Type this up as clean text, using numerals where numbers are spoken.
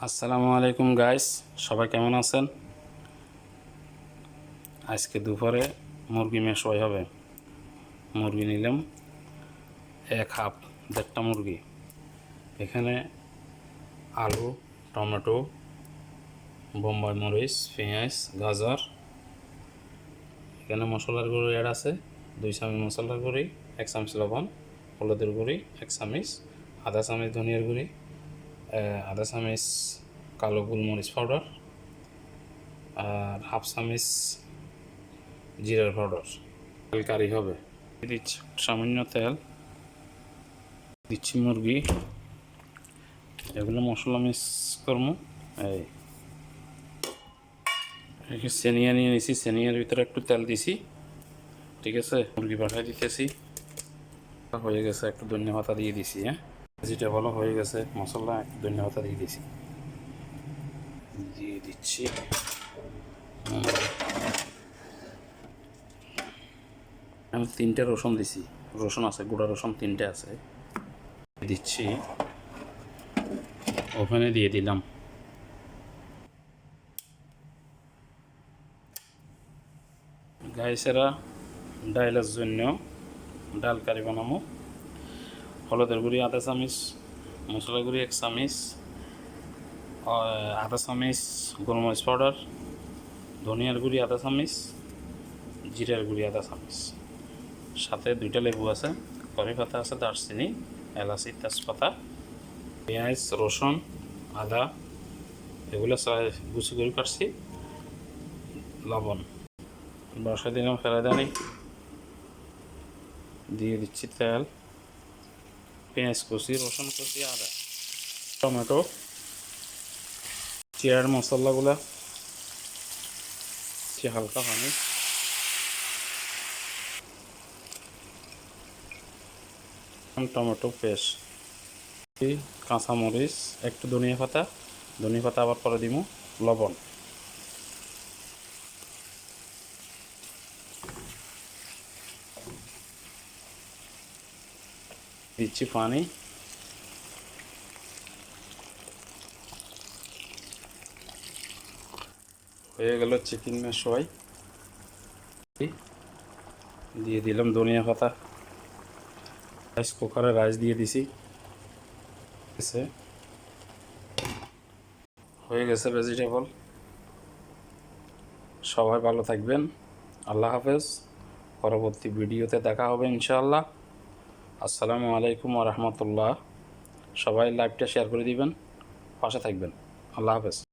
আসসালামু আলাইকুম গাইস, সবাই কেমন আছেন? আজকে দুপুরে মুরগি মেশোয় হবে। মুরগি নিলাম এক হাফ, দেড়টা মুরগি। এখানে আলু, টমেটো, বোম্বাই মরিচ, পেঁয়াজ, গাজর। এখানে মশলার গুঁড়ো অ্যাড আছে 2 চামচ মশলার গুঁড়ি, 1 চামচ লবণ, হলুদের গুঁড়ি 1 চামচ, আধা চামচ ধনিয়ার গুঁড়ি, আধা চামচ কালো গোলমরিচ পাউডার আর হাফ চামচ জিরার পাউডার। তেল কারি হবে। দিচ্ছি সামান্য তেল, দিচ্ছি মুরগি, এগুলো মশলা মিক্স করবো। এই সেনিয়া নিয়ে নিছি, সেনিয়ার ভিতরে একটু তেল দিছি। ঠিক আছে, মুরগি পাঠাই দিতেছি। হয়ে গেছে, একটু ধনিয়া পাতা দিয়ে দিছি। ভেজিটেবলও হয়ে গেছে, মশলা একটু ধনিয়া পাতা দিয়ে দিছি, দিয়ে দিচ্ছি। আমি 3টে রসুন দিছি, রসুন আছে, গুঁড়া রসুন 3টে আছে, দিচ্ছি। ওভেনে দিয়ে দিলাম। গাইসেরা ডাইলের জন্য ডাল কারি বানাবো। হলুদের গুঁড়ি আধা চামচ, মশলার গুঁড়ি 1 চামচ, আধা চামচ গোলমরিচ পাউডার, ধনিয়ার গুঁড়ি আধা চামচ, জিরার গুঁড়ি আধা চামচ, সাথে 2টা লেবু আছে, কড়ি পাতা আছে, দারচিনি, এলাচি, তেজপাতা, পেঁয়াজ, রসুন, আদা, এগুলো গুছি করে কাটছি, লবণ। বসাই দিলাম ফেরাদানি, দিয়ে দিচ্ছি তেল, পেঁয়াজ কুচি, রসুন কুচি, আদা, টমেটো, চিয়ার মশলাগুলা, হালকা পানি, টমেটো পেস্ট, কাঁচামরিচ, একটু ধনিয়া পাতা আবার পরে দিব, লবণ। দিচ্ছি পানি, হয়ে গেল চিকেন মেশোয়। দিয়ে দিলাম ধনিয়া পাতা, রাইস কুকারে রাইস দিয়ে দিছি। হয়ে গেছে ভেজিটেবল। সবাই ভালো থাকবেন, আল্লাহ হাফেজ। পরবর্তী ভিডিওতে দেখা হবে ইনশাআল্লাহ। আসসালামু আলাইকুম ওয়া রাহমাতুল্লাহ। সবাই লাইভটা শেয়ার করে দিবেন, পাশে থাকবেন। আল্লাহ হাফেজ।